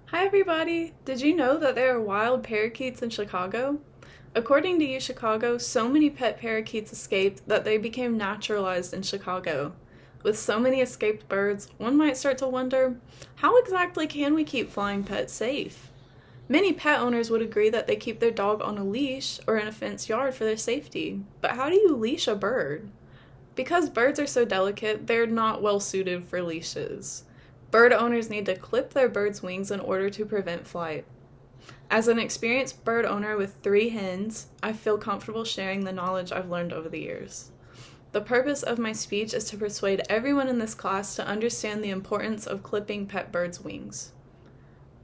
Hi everybody! Did you know that there are wild parakeets in Chicago? According to UChicago, so many pet parakeets escaped that they became naturalized in Chicago. With so many escaped birds, one might start to wonder, how exactly can we keep flying pets safe? Many pet owners would agree that they keep their dog on a leash or in a fenced yard for their safety. But how do you leash a bird? Because birds are so delicate, they're not well suited for leashes. Bird owners need to clip their bird's wings in order to prevent flight. As an experienced bird owner with 3 hens, I feel comfortable sharing the knowledge I've learned over the years. The purpose of my speech is to persuade everyone in this class to understand the importance of clipping pet birds' wings.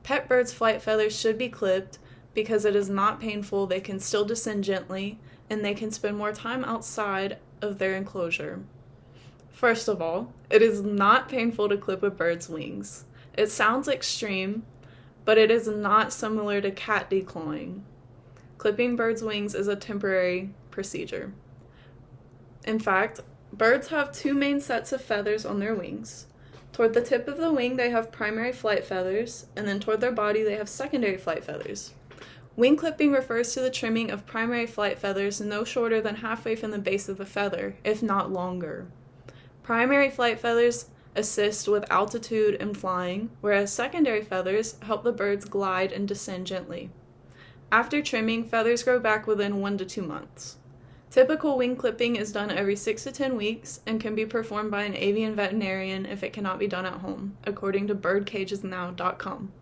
Pet birds' flight feathers should be clipped because it is not painful, they can still descend gently, and they can spend more time outside of their enclosure. First of all, it is not painful to clip a bird's wings. It sounds extreme, but it is not similar to cat declawing. Clipping birds' wings is a temporary procedure. In fact, birds have 2 main sets of feathers on their wings. Toward the tip of the wing, they have primary flight feathers, and then toward their body, they have secondary flight feathers. Wing clipping refers to the trimming of primary flight feathers no shorter than halfway from the base of the feather, if not longer. Primary flight feathers assist with altitude and flying, whereas secondary feathers help the birds glide and descend gently. After trimming, feathers grow back within 1 to 2 months. Typical wing clipping is done every 6 to 10 weeks and can be performed by an avian veterinarian if it cannot be done at home, according to birdcagesnow.com.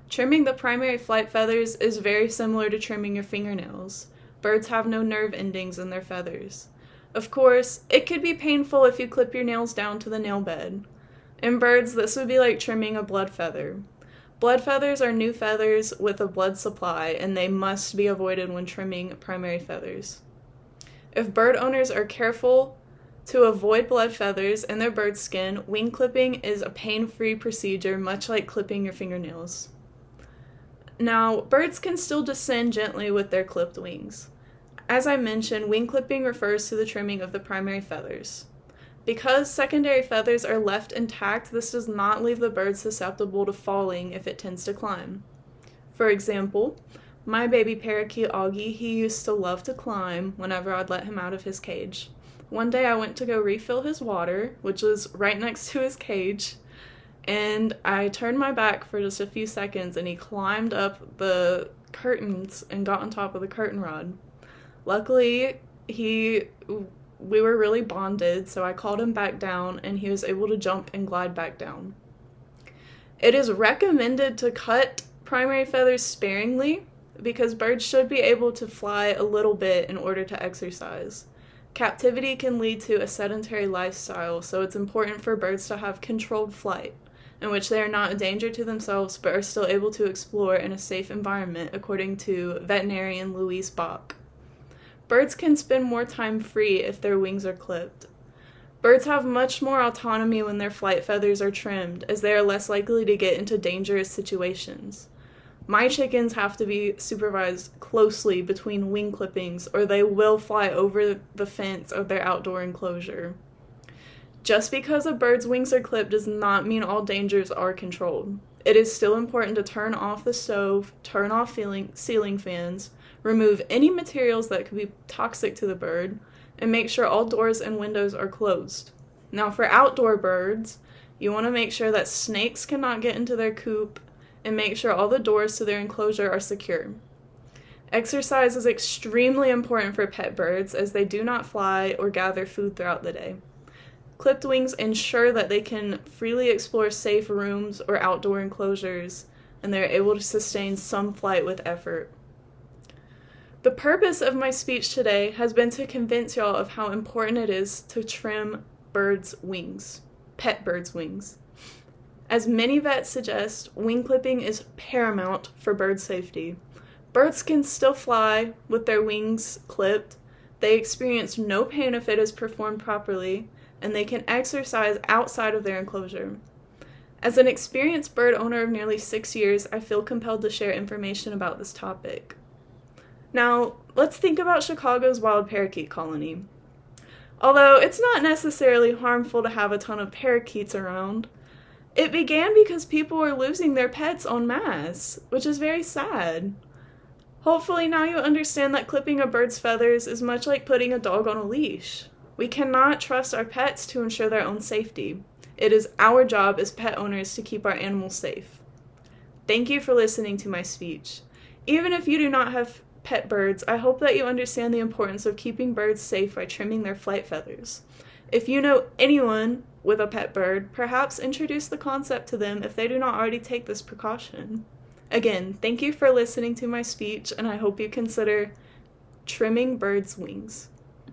Trimming the primary flight feathers is very similar to trimming your fingernails. Birds have no nerve endings in their feathers. Of course, it could be painful if you clip your nails down to the nail bed. In birds, this would be like trimming a blood feather. Blood feathers are new feathers with a blood supply, and they must be avoided when trimming primary feathers. If bird owners are careful to avoid blood feathers in their bird's skin, wing clipping is a pain-free procedure, much like clipping your fingernails. Now, birds can still descend gently with their clipped wings. As I mentioned, wing clipping refers to the trimming of the primary feathers. Because secondary feathers are left intact, this does not leave the bird susceptible to falling if it tends to climb. For example, my baby parakeet Augie, he used to love to climb whenever I'd let him out of his cage. One day I went to go refill his water, which was right next to his cage, and I turned my back for just a few seconds and he climbed up the curtains and got on top of the curtain rod. Luckily, we were really bonded, so I called him back down and he was able to jump and glide back down. It is recommended to cut primary feathers sparingly because birds should be able to fly a little bit in order to exercise. Captivity can lead to a sedentary lifestyle, so it's important for birds to have controlled flight, in which they are not a danger to themselves but are still able to explore in a safe environment, according to veterinarian Louise Bach. Birds can spend more time free if their wings are clipped. Birds have much more autonomy when their flight feathers are trimmed, as they are less likely to get into dangerous situations. My chickens have to be supervised closely between wing clippings, or they will fly over the fence of their outdoor enclosure. Just because a bird's wings are clipped does not mean all dangers are controlled. It is still important to turn off the stove, turn off ceiling fans, remove any materials that could be toxic to the bird, and make sure all doors and windows are closed. Now, for outdoor birds, you want to make sure that snakes cannot get into their coop and make sure all the doors to their enclosure are secure. Exercise is extremely important for pet birds as they do not fly or gather food throughout the day. Clipped wings ensure that they can freely explore safe rooms or outdoor enclosures, and they are able to sustain some flight with effort. The purpose of my speech today has been to convince y'all of how important it is to trim birds' wings, pet birds' wings. As many vets suggest, wing clipping is paramount for bird safety. Birds can still fly with their wings clipped. They experience no pain if it is performed properly, and they can exercise outside of their enclosure. As an experienced bird owner of nearly 6 years, I feel compelled to share information about this topic. Now, let's think about Chicago's wild parakeet colony. Although it's not necessarily harmful to have a ton of parakeets around, It began because people were losing their pets en masse, which is very sad. Hopefully now you understand that clipping a bird's feathers is much like putting a dog on a leash. We cannot trust our pets to ensure their own safety. It is our job as pet owners to keep our animals safe. Thank you for listening to my speech. Even if you do not have pet birds, I hope that you understand the importance of keeping birds safe by trimming their flight feathers. If you know anyone with a pet bird, perhaps introduce the concept to them if they do not already take this precaution. Again, thank you for listening to my speech, and I hope you consider trimming birds' wings.